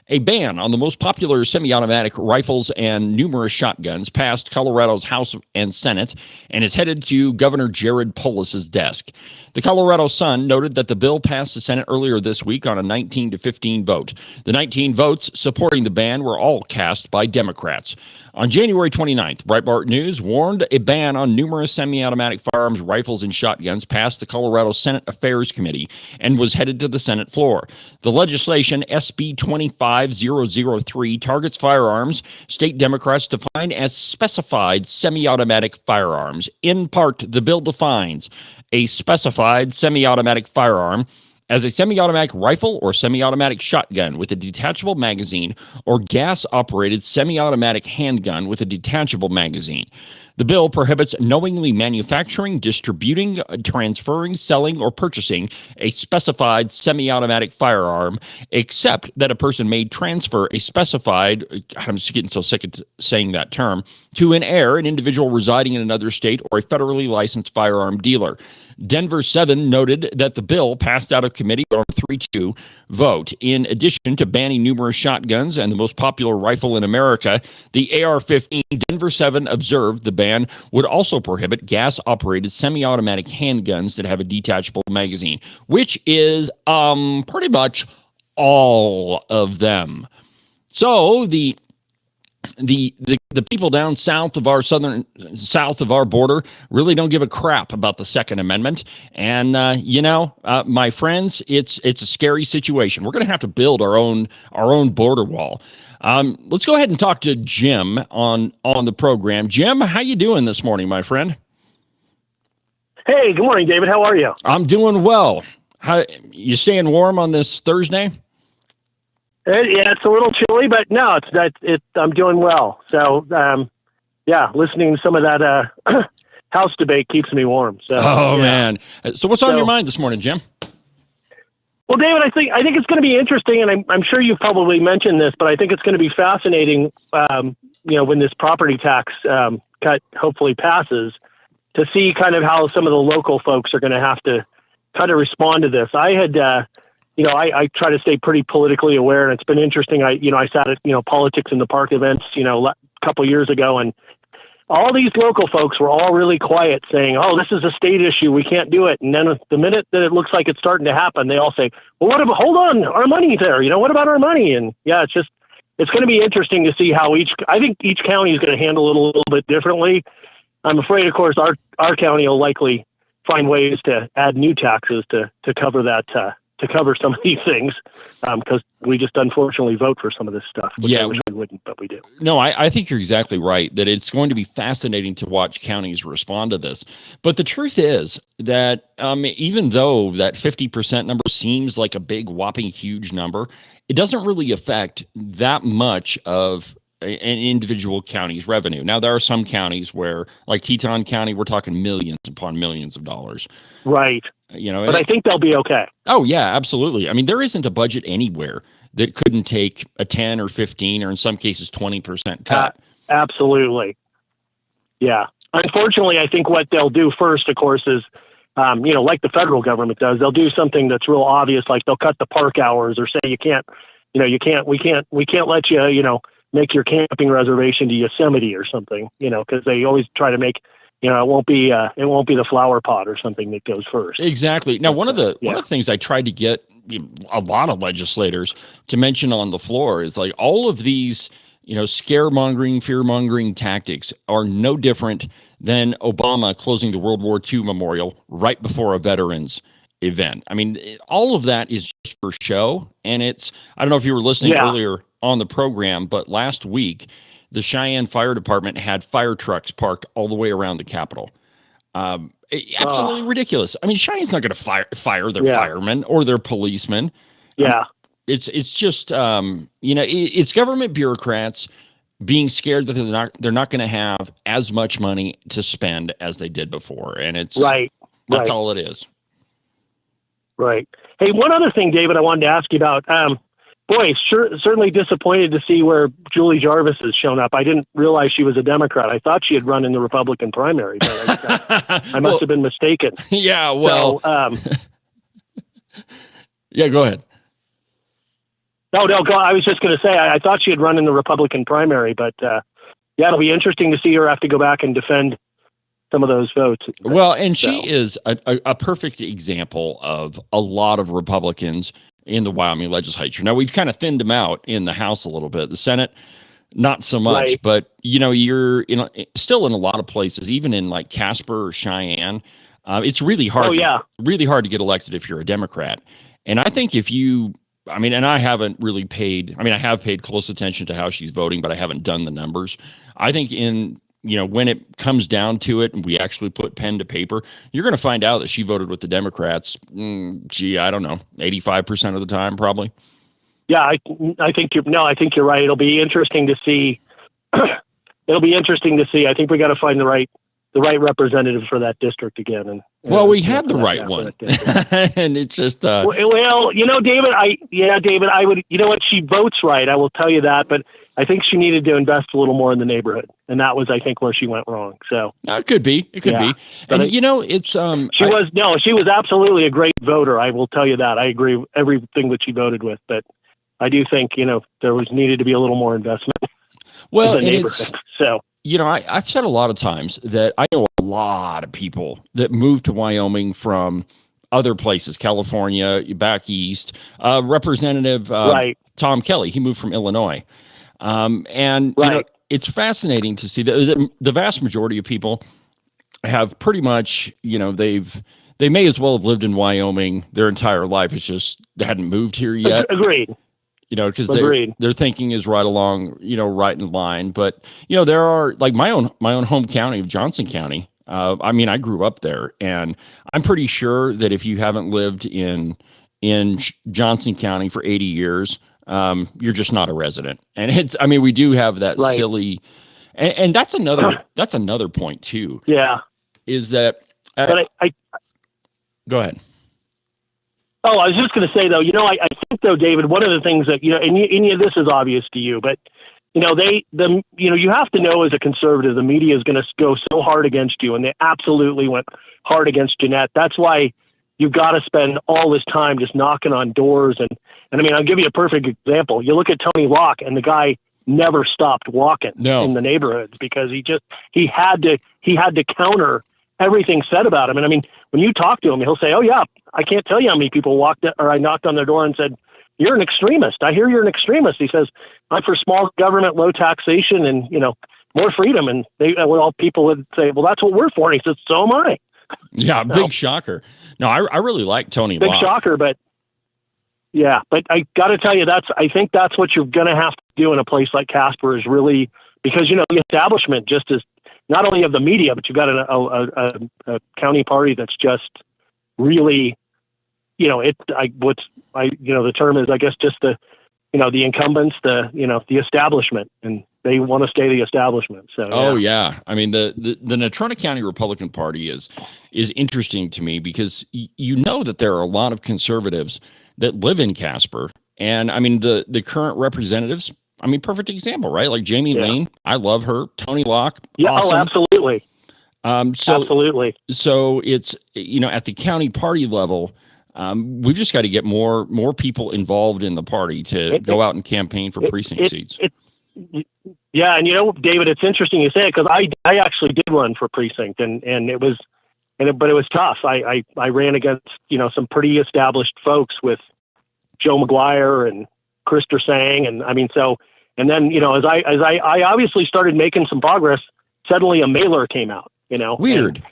Speaker 3: "A ban on the most popular semi-automatic rifles and numerous shotguns passed Colorado's House and Senate and is headed to Governor Jared Polis's desk. The Colorado Sun noted that the bill passed the Senate earlier this week on a 19-15 vote. The 19 votes supporting the ban were all cast by Democrats. On January 29th, Breitbart News warned a ban on numerous semi-automatic firearms, rifles, and shotguns passed the Colorado Senate Affairs Committee and was headed to the Senate floor. The legislation, SB 25003, targets firearms state Democrats define as specified semi-automatic firearms. In part, the bill defines a specified semi-automatic firearm as a semi-automatic rifle or semi-automatic shotgun with a detachable magazine or gas-operated semi-automatic handgun with a detachable magazine. The bill prohibits knowingly manufacturing, distributing, transferring, selling, or purchasing a specified semi-automatic firearm, except that a person may transfer a specified, I'm just getting so sick of saying that term, to an heir, an individual residing in another state, or a federally licensed firearm dealer. Denver 7 noted that the bill passed out of committee on a 3-2 vote. In addition to banning numerous shotguns and the most popular rifle in America, the AR-15, Denver 7 observed the ban would also prohibit gas-operated semi-automatic handguns that have a detachable magazine, which is pretty much all of them. So the people down south of our border really don't give a crap about the Second Amendment. And my friends, it's a scary situation. We're going to have to build our own border wall. Let's go ahead and talk to Jim on the program. Jim, how you doing this morning, my friend?
Speaker 11: Hey, good morning, David. How are you?
Speaker 3: I'm doing well. How you staying warm on this Thursday?
Speaker 11: Yeah, it's a little chilly, but no, I'm doing well. So, listening to some of that House debate keeps me warm. So,
Speaker 3: man. So, what's on your mind this morning, Jim?
Speaker 11: Well, David, I think it's going to be interesting, and I'm sure you've probably mentioned this, but I think it's going to be fascinating. When this property tax cut hopefully passes, to see kind of how some of the local folks are going to have to kind of respond to this. I had. I try to stay pretty politically aware, and it's been interesting. I sat at, Politics in the Park events, a couple years ago, and all these local folks were all really quiet saying, oh, this is a state issue. We can't do it. And then the minute that it looks like it's starting to happen, they all say, well, hold on, our money's there. What about our money? And yeah, it's going to be interesting to see how I think each county is going to handle it a little bit differently. I'm afraid, of course, our county will likely find ways to add new taxes to cover that, to cover some of these things, because we just unfortunately vote for some of this stuff.
Speaker 3: Yeah,
Speaker 11: I wish we wouldn't, but we do.
Speaker 3: No, I think you're exactly right, that it's going to be fascinating to watch counties respond to this. But the truth is that even though that 50% number seems like a big, whopping, huge number, it doesn't really affect that much of an individual county's revenue. Now, there are some counties where, like Teton County, we're talking millions upon millions of dollars.
Speaker 11: Right. But I think they'll be okay.
Speaker 3: Oh, yeah, absolutely. I mean, there isn't a budget anywhere that couldn't take a 10 or 15 or in some cases 20% cut.
Speaker 11: Absolutely. Yeah. Unfortunately, I think what they'll do first, of course, is, like the federal government does, they'll do something that's real obvious, like they'll cut the park hours or say we can't let you, make your camping reservation to Yosemite or something, because they always try to make, it won't be the flower pot or something that goes first.
Speaker 3: Exactly. Now, one of the things I tried to get a lot of legislators to mention on the floor is like all of these, scaremongering, fear-mongering tactics are no different than Obama closing the World War II memorial right before a veterans event. I mean, all of that is just for show. And I don't know if you were listening earlier on the program, but last week, the Cheyenne Fire Department had fire trucks parked all the way around the Capitol. Absolutely ridiculous. I mean, Cheyenne's not going to fire their firemen or their policemen.
Speaker 11: Yeah.
Speaker 3: It's just, it's government bureaucrats being scared that they're not going to have as much money to spend as they did before. And that's all it is.
Speaker 11: Right. Hey, one other thing, David, I wanted to ask you about. Certainly disappointed to see where Julie Jarvis has shown up. I didn't realize she was a Democrat. I thought she had run in the Republican primary, but I must have been mistaken.
Speaker 3: Yeah, well. Yeah, go ahead.
Speaker 11: No, go. I was just going to say, I thought she had run in the Republican primary, but it'll be interesting to see her have to go back and defend some of those votes.
Speaker 3: Well, and she is a perfect example of a lot of Republicans in the Wyoming legislature. Now, we've kind of thinned them out in the House a little bit. The Senate, not so much,
Speaker 11: right.
Speaker 3: But, you're still in a lot of places, even in like Casper or Cheyenne. It's really hard, really hard to get elected if you're a Democrat. And I think and I haven't really I have paid close attention to how she's voting, but I haven't done the numbers. I think when it comes down to it and we actually put pen to paper, you're going to find out that she voted with the Democrats. I don't know, 85% of the time, probably.
Speaker 11: Yeah, I think you're right. It'll be interesting to see. I think we got to find the right representative for that district again. And
Speaker 3: we had the right one, and it's just.
Speaker 11: David, David, I would. You know what? She votes right. I will tell you that, but I think she needed to invest a little more in the neighborhood, and that was, I think, where she went wrong. So
Speaker 3: it could be. It could be.
Speaker 11: But
Speaker 3: and it's
Speaker 11: she was absolutely a great voter. I will tell you that. I agree with everything that she voted with, but I do think there was needed to be a little more investment.
Speaker 3: Well,
Speaker 11: in the neighborhood. So.
Speaker 3: I've said a lot of times that I know a lot of people that moved to Wyoming from other places, California, back east. Representative Tom Kelly, he moved from Illinois. It's fascinating to see that the vast majority of people have pretty much, they may as well have lived in Wyoming their entire life. It's just they hadn't moved here yet.
Speaker 11: Agreed.
Speaker 3: Because their thinking is right along, right in line. But, there are like my own home county of Johnson County. I grew up there, and I'm pretty sure that if you haven't lived in Johnson County for 80 years, you're just not a resident. And we do have that silly, and that's another point too. Yeah. Is that,
Speaker 11: but
Speaker 3: go ahead.
Speaker 11: Oh, I was just going to say, though, I think, though, David, one of the things that, and this is obvious to you, but, you have to know as a conservative, the media is going to go so hard against you, and they absolutely went hard against Jeanette. That's why you've got to spend all this time just knocking on doors. And I'll give you a perfect example. You look at Tony Locke, and the guy never stopped walking in the neighborhoods because he had to counter everything said about him. And when you talk to him, he'll say, "Oh yeah, I can't tell you how many people I knocked on their door and said, 'You're an extremist. I hear you're an extremist.'" He says, "I'm for small government, low taxation, and more freedom." And people would say, "Well, that's what we're for." And he says, "So am I."
Speaker 3: Yeah, big shocker. No, I really like Tony Locke.
Speaker 11: Big shocker, but I got to tell you, I think that's what you're going to have to do in a place like Casper is really, because the establishment just is not only of the media, but you've got a county party that's just really, the term is, I guess, just the incumbents, the establishment. And they want to stay the establishment. So,
Speaker 3: Oh yeah. I mean, the Natrona County Republican Party is interesting to me because you know that there are a lot of conservatives that live in Casper. And I mean, the current representatives, I mean, perfect example, right? Like Jamie Lane, I love her. Tony Locke,
Speaker 11: yeah,
Speaker 3: awesome.
Speaker 11: oh, absolutely.
Speaker 3: Absolutely. So it's, at the county party level, we've just got to get more people involved in the party to go out and campaign for precinct seats.
Speaker 11: Yeah, and David, it's interesting you say it because I actually did run for precinct, and it was but it was tough. I ran against some pretty established folks with Joe McGuire and Krister Sang, and I mean and then as I obviously started making some progress, suddenly a mailer came out.
Speaker 3: Weird.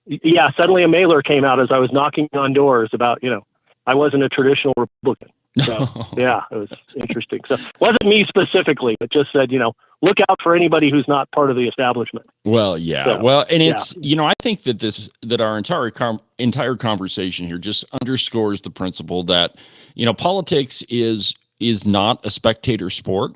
Speaker 11: Yeah, suddenly a mailer came out as I was knocking on doors about I wasn't a traditional Republican. So yeah, it was interesting. So it wasn't me specifically, but just said, look out for anybody who's not part of the establishment.
Speaker 3: Well, yeah. So, well, and it's, I think that our entire conversation here just underscores the principle that, politics is not a spectator sport.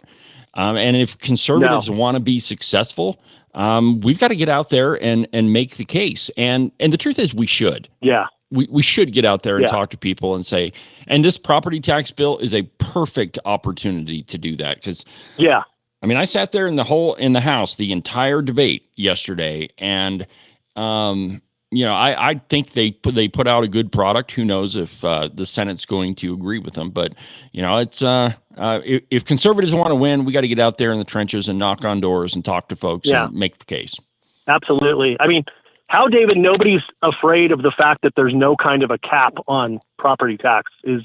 Speaker 3: And if conservatives want to be successful, we've got to get out there and make the case. And the truth is we should.
Speaker 11: Yeah.
Speaker 3: We should get out there and talk to people and say, and this property tax bill is a perfect opportunity to do that. Because, I mean, I sat there in the House the entire debate yesterday, and I think they put out a good product. Who knows if the Senate's going to agree with them? But it's if conservatives want to win, we got to get out there in the trenches and knock on doors and talk to folks and make the case.
Speaker 11: Absolutely. I mean, how, David, nobody's afraid of the fact that there's no kind of a cap on property tax is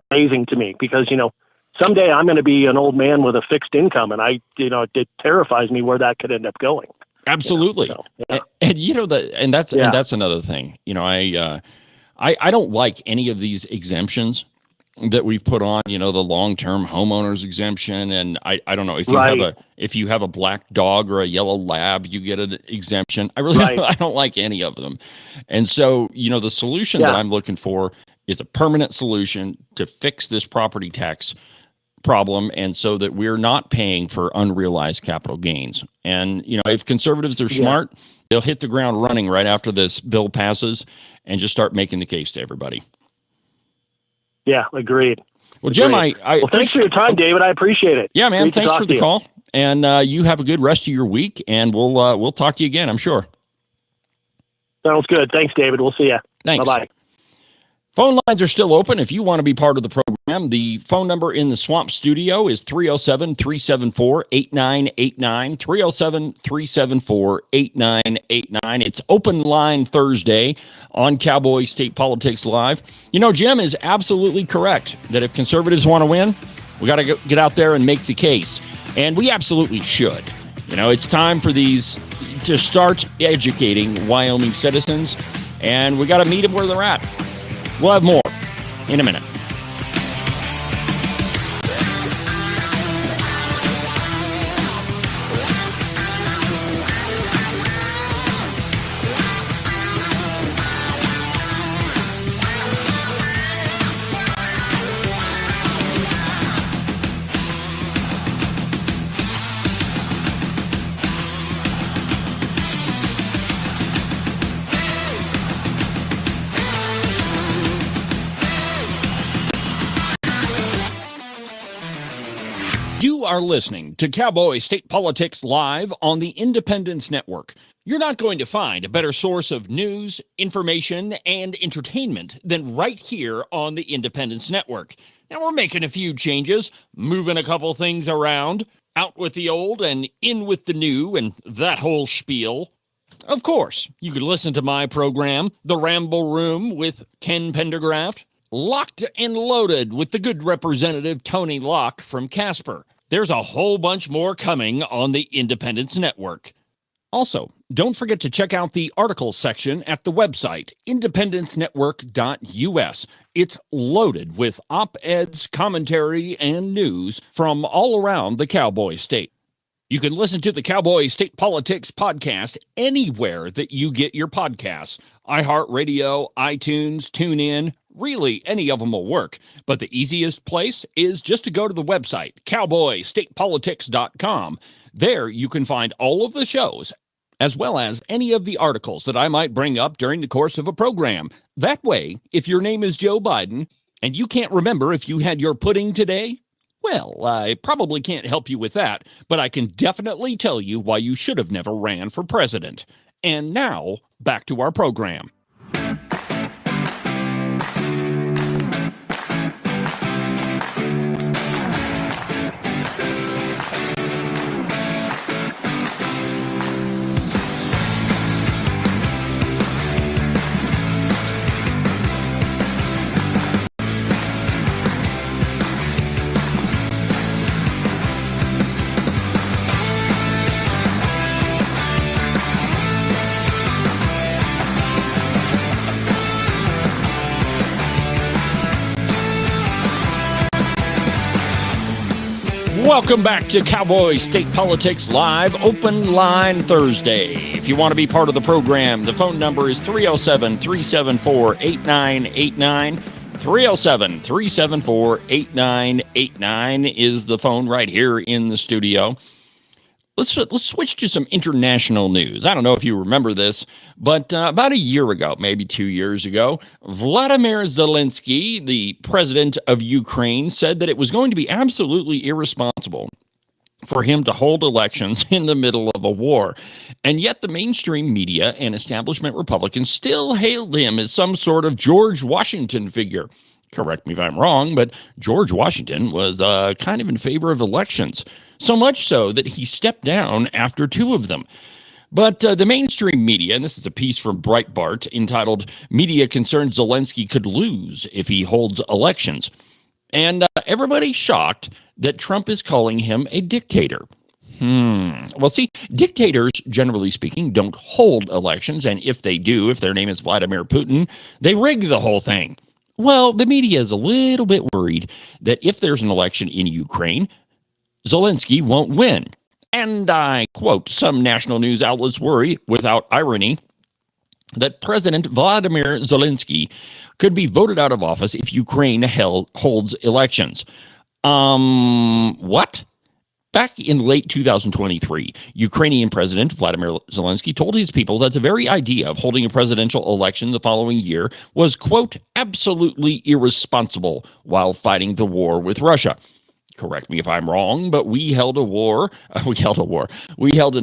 Speaker 11: amazing to me because, someday I'm going to be an old man with a fixed income, and it terrifies me where that could end up going.
Speaker 3: Absolutely. And that's another thing. I don't like any of these exemptions that we've put on, the long-term homeowners exemption. And I don't know if you have a black dog or a yellow lab, you get an exemption. I don't like any of them. And so, the solution that I'm looking for is a permanent solution to fix this property tax problem, and so that we're not paying for unrealized capital gains. And if conservatives are smart, they'll hit the ground running right after this bill passes and just start making the case to everybody.
Speaker 11: Yeah, agreed.
Speaker 3: Well, Jim,
Speaker 11: well, thanks for your time, David. I appreciate it.
Speaker 3: Yeah, man.
Speaker 11: Great
Speaker 3: Thanks for the call, and you have a good rest of your week. And we'll talk to you again, I'm sure.
Speaker 11: Sounds good. Thanks, David. We'll see you.
Speaker 3: Thanks.
Speaker 11: Bye-bye.
Speaker 3: Phone lines are still open. If you want to be part of the program, the phone number in the Swamp Studio is 307-374-8989, 307-374-8989. It's Open Line Thursday on Cowboy State Politics Live. Jim is absolutely correct that if conservatives want to win, we got to get out there and make the case. And we absolutely should. It's time for these to start educating Wyoming citizens, and we got to meet them where they're at. We'll have more in a minute. You are listening to Cowboy State Politics Live on the Independence Network. You're not going to find a better source of news, information, and entertainment than right here on the Independence Network. Now, we're making a few changes, moving a couple things around, out with the old and in with the new, and that whole spiel. Of course, you could listen to my program, The Ramble Room with Ken Pendergraft, Locked and Loaded with the good Representative Tony Locke from Casper. There's a whole bunch more coming on the Independence Network. Also, don't forget to check out the article section at the website, independencenetwork.us. It's loaded with op-eds, commentary, and news from all around the Cowboy State. You can listen to the Cowboy State Politics podcast anywhere that you get your podcasts. iHeartRadio, iTunes, TuneIn, Really, any of them will work, but the easiest place is just to go to the website, cowboystatepolitics.com. There you can find all of the shows, as well as any of the articles that I might bring up during the course of a program. That way, if your name is Joe Biden and you can't remember if you had your pudding today, well, I probably can't help you with that, but I can definitely tell you why you should have never ran for president. And now, back to our program. Welcome back to Cowboy State Politics Live, Open Line Thursday. If you want to be part of the program, the phone number is 307-374-8989. 307-374-8989 is the phone right here in the studio. Let's switch to some international news. I don't know if you remember this, but about a year ago, maybe 2 years ago, Vladimir Zelensky, the president of Ukraine, said that it was going to be absolutely irresponsible for him to hold elections in the middle of a war. And yet the mainstream media and establishment Republicans still hailed him as some sort of George Washington figure. Correct me if I'm wrong, but George Washington was kind of in favor of elections. So much so that he stepped down after 2 of them. But the mainstream media, and this is a piece from Breitbart entitled, "Media Concerns Zelensky Could Lose If He Holds Elections." And everybody's shocked that Trump is calling him a dictator. Well, see, dictators, generally speaking, don't hold elections. And if they do, if their name is Vladimir Putin, they rig the whole thing. Well, the media is a little bit worried that if there's an election in Ukraine, Zelensky won't win. And I quote, some national news outlets worry, without irony, that President Vladimir Zelensky could be voted out of office if Ukraine holds elections. What? Back in late 2023, Ukrainian President Vladimir Zelensky told his people that the very idea of holding a presidential election the following year was, quote, absolutely irresponsible while fighting the war with Russia. Correct me if I'm wrong, but we held an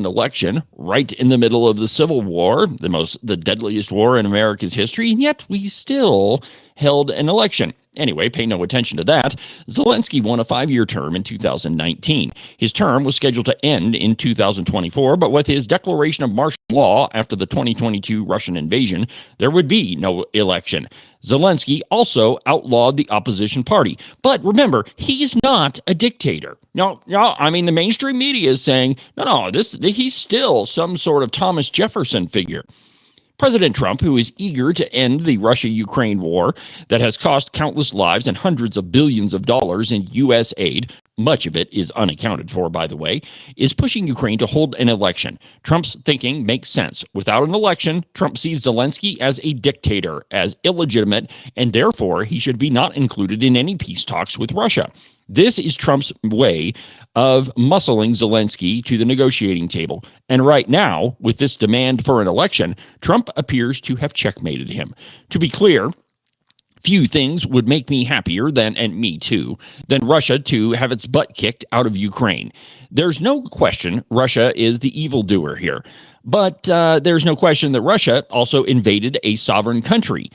Speaker 3: election right in the middle of the Civil War, the deadliest war in America's history, and yet we still held an election. Anyway, pay no attention to that. Zelensky won a 5-year term in 2019. His term was scheduled to end in 2024, but with his declaration of martial law after the 2022 Russian invasion, there would be no election. Zelensky also outlawed the opposition party. But remember, he's not a dictator. No, I mean, the mainstream media is saying, he's still some sort of Thomas Jefferson figure. President Trump, who is eager to end the Russia-Ukraine war that has cost countless lives and hundreds of billions of dollars in U.S. aid, much of it is unaccounted for, by the way, is pushing Ukraine to hold an election. Trump's thinking makes sense. Without an election, Trump sees Zelensky as a dictator, as illegitimate, and therefore he should be not included in any peace talks with Russia. This is Trump's way of muscling Zelensky to the negotiating table. And right now, with this demand for an election, Trump appears to have checkmated him. To be clear, few things would make me happier and me too, than Russia to have its butt kicked out of Ukraine. There's no question Russia is the evildoer here. But there's no question that Russia also invaded a sovereign country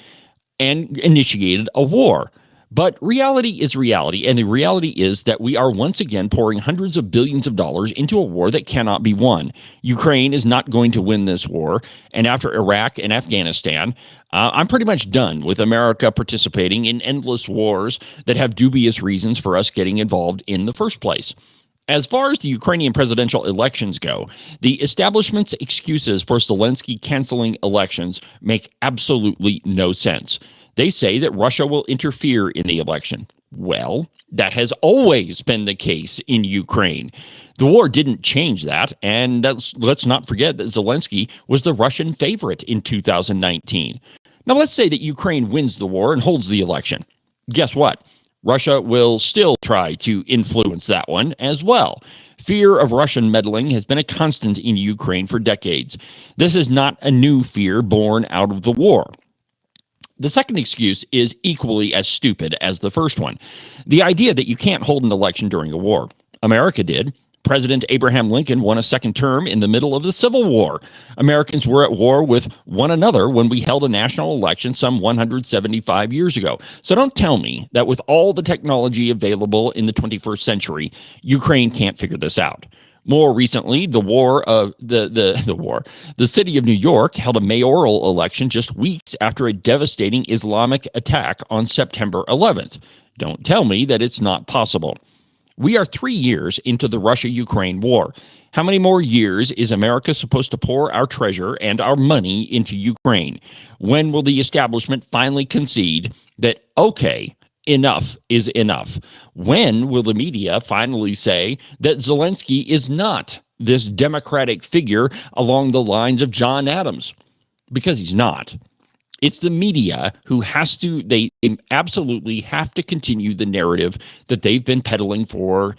Speaker 3: and initiated a war. But reality is reality, and the reality is that we are once again pouring hundreds of billions of dollars into a war that cannot be won. Ukraine is not going to win this war, and after Iraq and Afghanistan, I'm pretty much done with America participating in endless wars that have dubious reasons for us getting involved in the first place. As far as the Ukrainian presidential elections go, the establishment's excuses for Zelensky canceling elections make absolutely no sense. They say that Russia will interfere in the election. Well, that has always been the case in Ukraine. The war didn't change that, and let's not forget that Zelensky was the Russian favorite in 2019. Now, let's say that Ukraine wins the war and holds the election. Guess what? Russia will still try to influence that one as well. Fear of Russian meddling has been a constant in Ukraine for decades. This is not a new fear born out of the war. The second excuse is equally as stupid as the first one. The idea that you can't hold an election during a war. America did. President Abraham Lincoln won a second term in the middle of the Civil War. Americans were at war with one another when we held a national election some 175 years ago. So don't tell me that with all the technology available in the 21st century, Ukraine can't figure this out. More recently, the city of New York held a mayoral election just weeks after a devastating Islamic attack on September 11th. Don't tell me that it's not possible. We are 3 years into the Russia-Ukraine war. How many more years is America supposed to pour our treasure and our money into Ukraine? When will the establishment finally concede that, okay, enough is enough? When will the media finally say that Zelensky is not this democratic figure along the lines of John Adams? Because he's not. It's the media who they absolutely have to continue the narrative that they've been peddling for,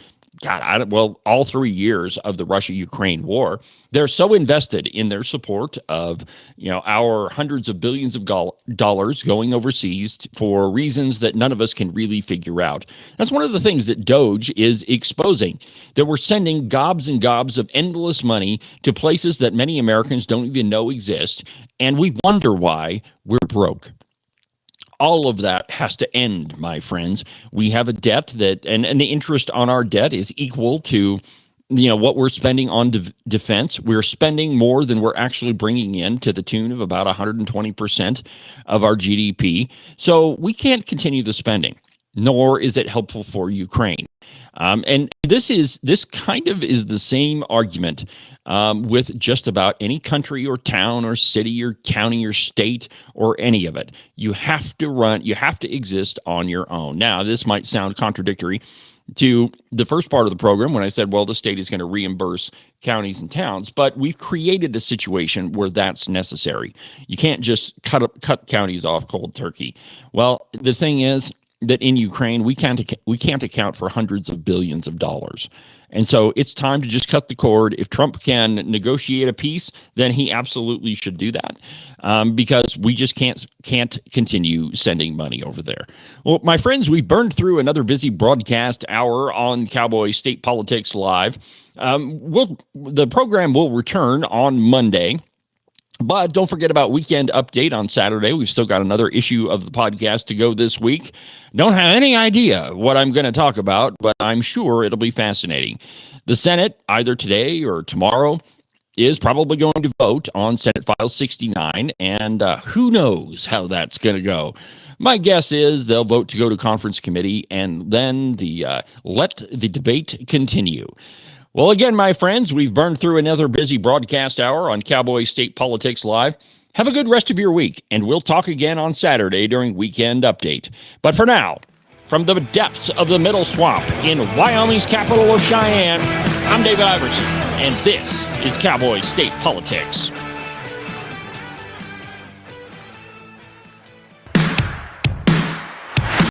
Speaker 3: all 3 years of the Russia-Ukraine war. They're so invested in their support of, our hundreds of billions of dollars going overseas for reasons that none of us can really figure out. That's one of the things that Doge is exposing, that we're sending gobs and gobs of endless money to places that many Americans don't even know exist, and we wonder why we're broke. All of that has to end, my friends. We have a debt that, and the interest on our debt is equal to, what we're spending on defense. We're spending more than we're actually bringing in, to the tune of about 120% of our GDP. So we can't continue the spending, nor is it helpful for Ukraine. And this kind of is the same argument with just about any country or town or city or county or state or any of it. You have to exist on your own. Now, this might sound contradictory to the first part of the program when I said, well, the state is going to reimburse counties and towns, but we've created a situation where that's necessary. You can't just cut counties off cold turkey. Well, the thing is that in Ukraine, we can't account for hundreds of billions of dollars. And so it's time to just cut the cord. If Trump can negotiate a peace, then he absolutely should do that, because we just can't continue sending money over there. Well, my friends, we've burned through another busy broadcast hour on Cowboy State Politics Live. The program will return on Monday. But don't forget about Weekend Update on Saturday. We've still got another issue of the podcast to go this week. Don't have any idea what I'm going to talk about, but I'm sure it'll be fascinating. The Senate, either today or tomorrow, is probably going to vote on Senate File 69, and who knows how that's going to go. My guess is they'll vote to go to conference committee, and then let the debate continue. Well, again, my friends, we've burned through another busy broadcast hour on Cowboy State Politics Live. Have a good rest of your week, and we'll talk again on Saturday during Weekend Update. But for now, from the depths of the Middle Swamp in Wyoming's capital of Cheyenne, I'm David Iverson, and this is Cowboy State Politics.